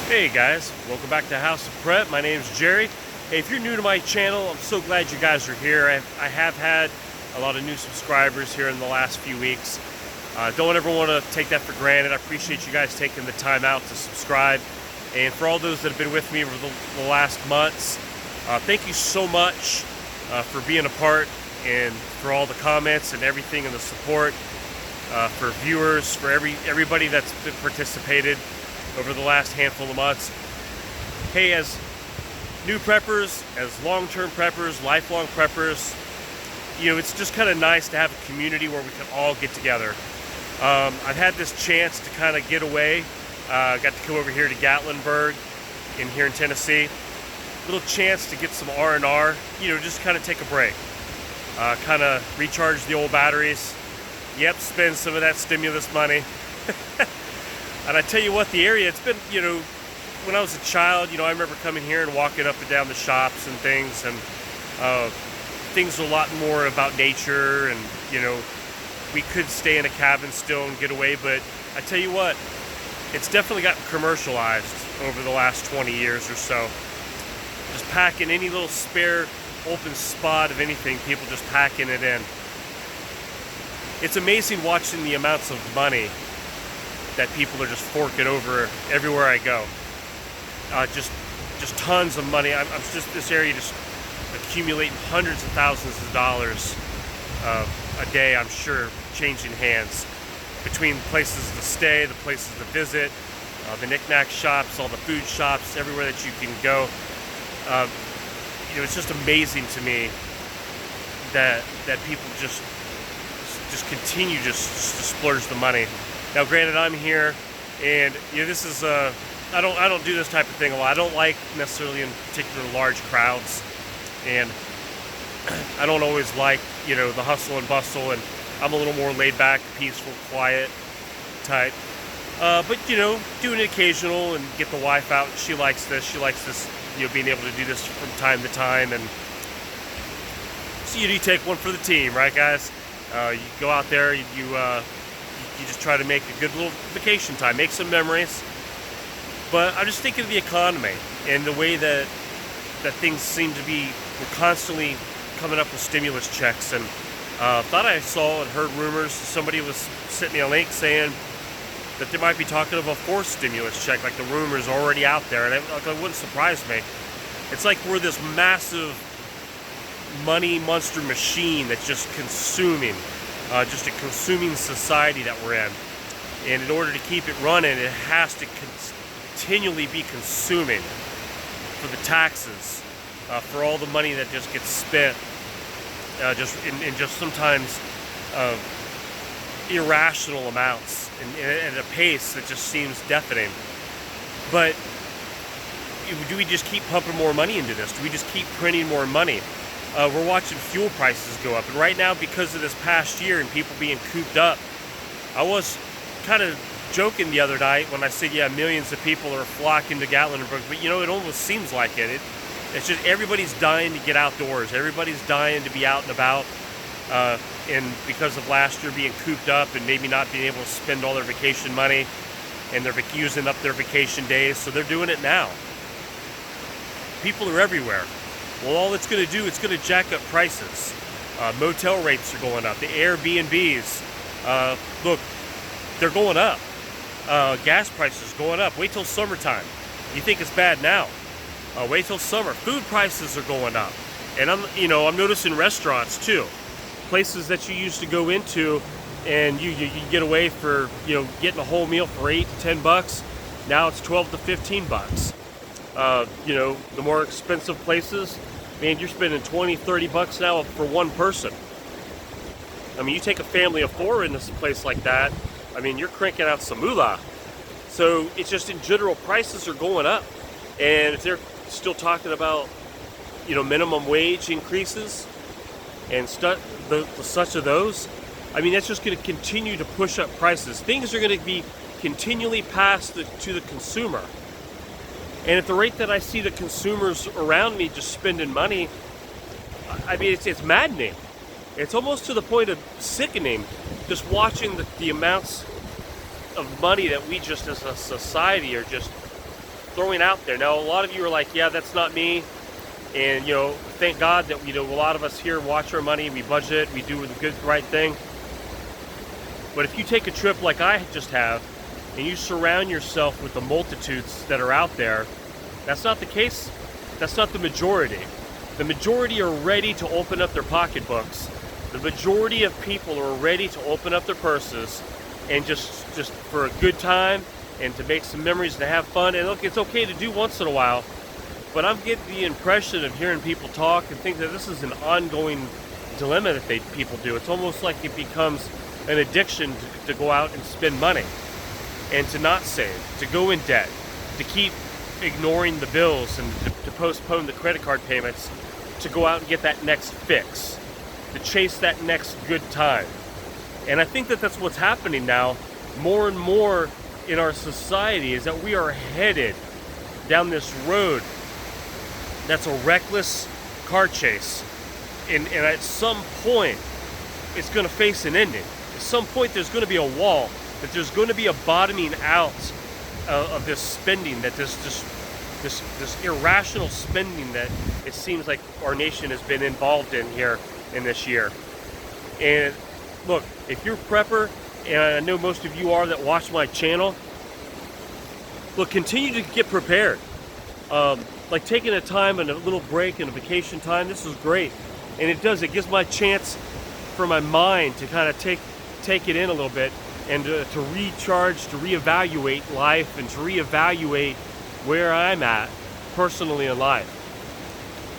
Hey guys, welcome back to House of Prep. My name's Jerry. Hey, if you're new to my channel, I'm so glad you guys are here. I have had a lot of new subscribers here in the last few weeks. Don't ever want to take that for granted. I appreciate you guys taking the time out to subscribe. And for all those that have been with me over the last months, thank you so much for being a part and for all the comments and everything and the support, for viewers, for everybody that's been participated over the last handful of months. Hey, as new preppers, as long-term preppers, lifelong preppers, you know, it's just kind of nice to have a community where we can all get together. I've had this chance to kind of get away. Got to come over here to Gatlinburg here in Tennessee. Little chance to get some R&R, you know, just kind of take a break. Kind of recharge the old batteries. Yep, spend some of that stimulus money. And I tell you what, the area, it's been, you know, when I was a child, you know, I remember coming here and walking up and down the shops and things, and things are a lot more about nature, and, you know, we could stay in a cabin still and get away, but I tell you what, it's definitely gotten commercialized over the last 20 years or so. Just packing any little spare open spot of anything, people just packing it in. It's amazing watching the amounts of money that people are just forking over everywhere I go. Just tons of money. I'm just, this area just accumulating hundreds of thousands of dollars a day, I'm sure, changing hands between places to stay, the places to visit, the knick-knack shops, all the food shops, everywhere that you can go. You know, it's just amazing to me that people just continue just to splurge the money. Now, granted, I'm here, and you know, this is I don't do this type of thing a lot. I don't like necessarily in particular large crowds, and I don't always like, you know, the hustle and bustle, and I'm a little more laid back, peaceful, quiet type. But you know, do an occasional and get the wife out. She likes this. She likes this, you know, being able to do this from time to time, and so you do take one for the team, right, guys? You go out there, you just try to make a good little vacation time, make some memories. But I'm just thinking of the economy and the way that things seem to be, we're constantly coming up with stimulus checks. And thought I saw and heard rumors, somebody was sending me a link saying that they might be talking of a fourth stimulus check, like the rumors already out there. And it wouldn't surprise me. It's like we're this massive money monster machine that's just consuming. Just a consuming society that we're in. And in order to keep it running, it has to continually be consuming for the taxes, for all the money that just gets spent, just in just sometimes irrational amounts and at a pace that just seems deafening. But do we just keep pumping more money into this? Do we just keep printing more money? We're watching fuel prices go up, and right now, because of this past year and people being cooped up, I was kind of joking the other night when I said, yeah, millions of people are flocking to Gatlinburg, but you know, it almost seems like it. It's just everybody's dying to get outdoors. Everybody's dying to be out and about, and because of last year being cooped up and maybe not being able to spend all their vacation money, and they're using up their vacation days, so they're doing it now. People are everywhere. Well, all it's going to do, it's going to jack up prices. Motel rates are going up. The Airbnbs, look, they're going up. Gas prices going up. Wait till summertime. You think it's bad now? Wait till summer. Food prices are going up. And I'm noticing restaurants too. Places that you used to go into and you get away for, you know, getting a whole meal for $8 to $10. Now it's $12 to $15. You know, the more expensive places, man, you're spending $20, $30 now for one person. I mean, you take a family of four in this place like that, I mean, you're cranking out some moolah. So it's just, in general, prices are going up. And if they're still talking about, you know, minimum wage increases and such of those, I mean, that's just going to continue to push up prices. Things are going to be continually passed to the consumer. And at the rate that I see the consumers around me just spending money, I mean, it's maddening. It's almost to the point of sickening, just watching the amounts of money that we just as a society are just throwing out there. Now, a lot of you are like, yeah, that's not me. And, you know, thank God that, you know, a lot of us here watch our money, we budget, we do the right thing. But if you take a trip like I just have, and you surround yourself with the multitudes that are out there, that's not the case. That's not the majority. The majority are ready to open up their pocketbooks. The majority of people are ready to open up their purses and just for a good time and to make some memories and to have fun. And look, it's okay to do once in a while, but I'm getting the impression of hearing people talk and think that this is an ongoing dilemma that people do. It's almost like it becomes an addiction to go out and spend money and to not save, to go in debt, to keep ignoring the bills and to postpone the credit card payments, to go out and get that next fix, to chase that next good time. And I think that that's what's happening now more and more in our society, is that we are headed down this road that's a reckless car chase. And at some point, it's going to face an ending. At some point, there's going to be a wall, that there's going to be a bottoming out of this spending, that this irrational spending that it seems like our nation has been involved in here in this year. And look, if you're a prepper, and I know most of you are that watch my channel, look, continue to get prepared. Like taking a time and a little break and a vacation time, this is great. And it gives my chance for my mind to kind of take it in a little bit and to recharge, to reevaluate life and to reevaluate where I'm at personally in life.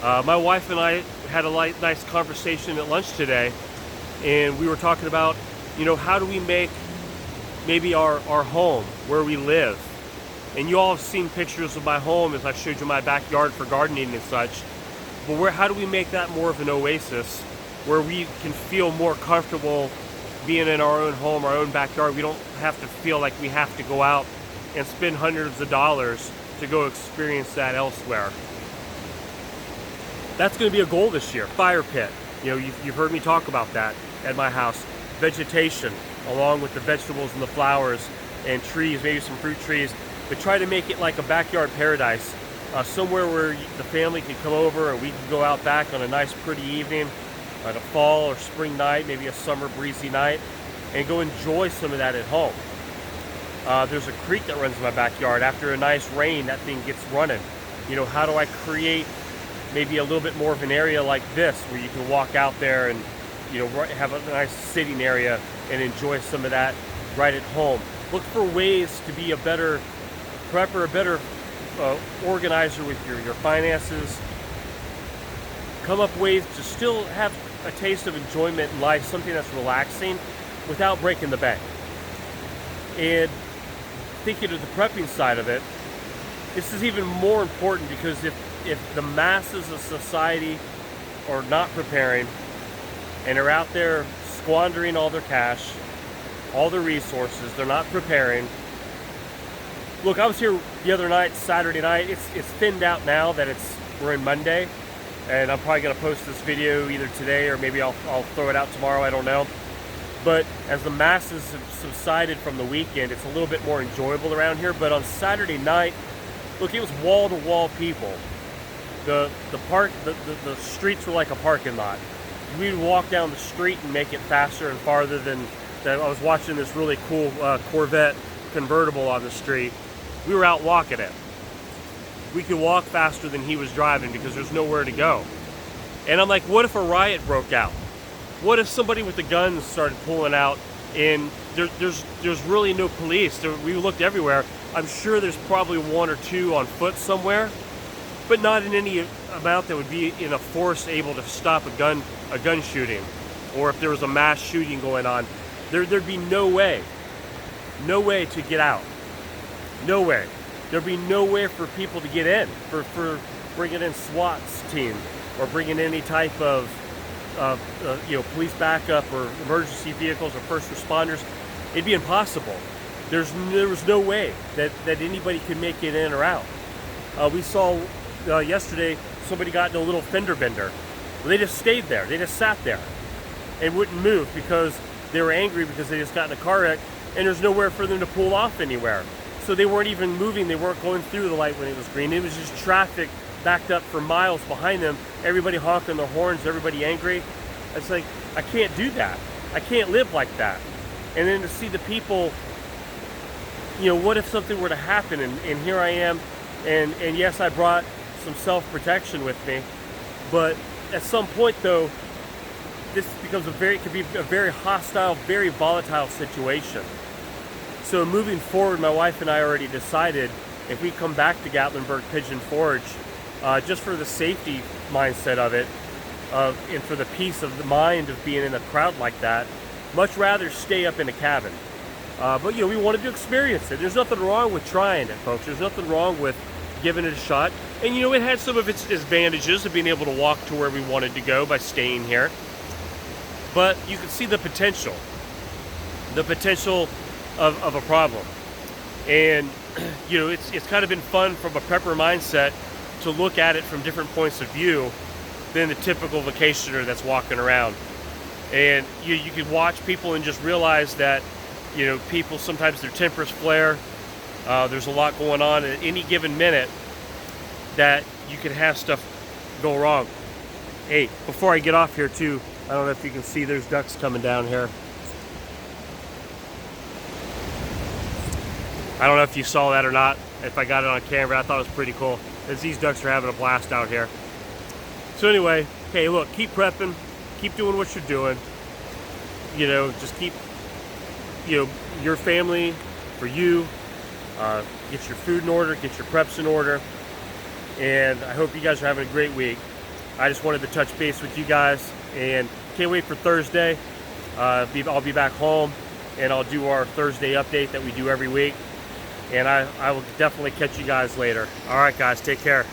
My wife and I had a nice conversation at lunch today, and we were talking about, you know, how do we make maybe our home, where we live. And you all have seen pictures of my home as I showed you my backyard for gardening and such. But how do we make that more of an oasis where we can feel more comfortable being in our own home, our own backyard? We don't have to feel like we have to go out and spend hundreds of dollars to go experience that elsewhere. That's going to be a goal this year. Fire pit. You know, you've heard me talk about that at my house. Vegetation, along with the vegetables and the flowers and trees, maybe some fruit trees, but try to make it like a backyard paradise. Somewhere where the family can come over and we can go out back on a nice pretty evening, on a fall or spring night, maybe a summer breezy night, and go enjoy some of that at home. There's a creek that runs in my backyard. After a nice rain, that thing gets running. You know, how do I create maybe a little bit more of an area like this where you can walk out there and, you know, have a nice sitting area and enjoy some of that right at home. Look for ways to be a better prepper, a better organizer with your finances. Come up ways to still have a taste of enjoyment in life, something that's relaxing without breaking the bank. And thinking of the prepping side of it, this is even more important, because if the masses of society are not preparing and are out there squandering all their cash, all their resources, they're not preparing. Look, I was here the other night, Saturday night. It's thinned out now that we're in Monday, and I'm probably going to post this video either today or maybe I'll throw it out tomorrow, I don't know. But as the masses have subsided from the weekend, it's a little bit more enjoyable around here. But on Saturday night, look, it was wall-to-wall people. The streets were like a parking lot. We'd walk down the street and make it faster and farther than that. I was watching this really cool Corvette convertible on the street. We were out walking it. We could walk faster than he was driving because there's nowhere to go. And I'm like, what if a riot broke out? What if somebody with the guns started pulling out and there's really no police? We looked everywhere. I'm sure there's probably one or two on foot somewhere, but not in any amount that would be in a force able to stop a gun shooting. Or if there was a mass shooting going on, there'd be no way to get out. No way. There'd be nowhere for people to get in, for bringing in SWAT's team or bringing any type of police backup or emergency vehicles or first responders. It'd be impossible. There was no way that anybody could make it in or out. We saw yesterday somebody got in a little fender bender. They just stayed there. They just sat there and wouldn't move because they were angry because they just got in a car wreck and there's nowhere for them to pull off anywhere. So they weren't even moving. They weren't going through the light when it was green. It was just traffic backed up for miles behind them. Everybody honking their horns, everybody angry. It's like, I can't do that. I can't live like that. And then to see the people, you know, what if something were to happen? And here I am, and yes, I brought some self-protection with me, but at some point though, this becomes could be a very hostile, very volatile situation. So moving forward, my wife and I already decided if we come back to Gatlinburg Pigeon Forge, just for the safety mindset of it, and for the peace of the mind of being in a crowd like that, much rather stay up in a cabin. But you know, we wanted to experience it. There's nothing wrong with trying it, folks. There's nothing wrong with giving it a shot. And you know, it had some of its advantages of being able to walk to where we wanted to go by staying here. But you can see the potential of a problem. And you know, it's kind of been fun from a prepper mindset to look at it from different points of view than the typical vacationer that's walking around. And you can watch people and just realize that, you know, people, sometimes their tempers flare. There's a lot going on at any given minute that you can have stuff go wrong. Hey, before I get off here too, I don't know if you can see, there's ducks coming down here. I don't know if you saw that or not, if I got it on camera. I thought it was pretty cool, as these ducks are having a blast out here. So anyway, hey, look, keep prepping, keep doing what you're doing. You know, just keep, you know, your family, for you, get your food in order, get your preps in order. And I hope you guys are having a great week. I just wanted to touch base with you guys, and can't wait for Thursday. I'll be back home, and I'll do our Thursday update that we do every week. And I will definitely catch you guys later. All right, guys, take care.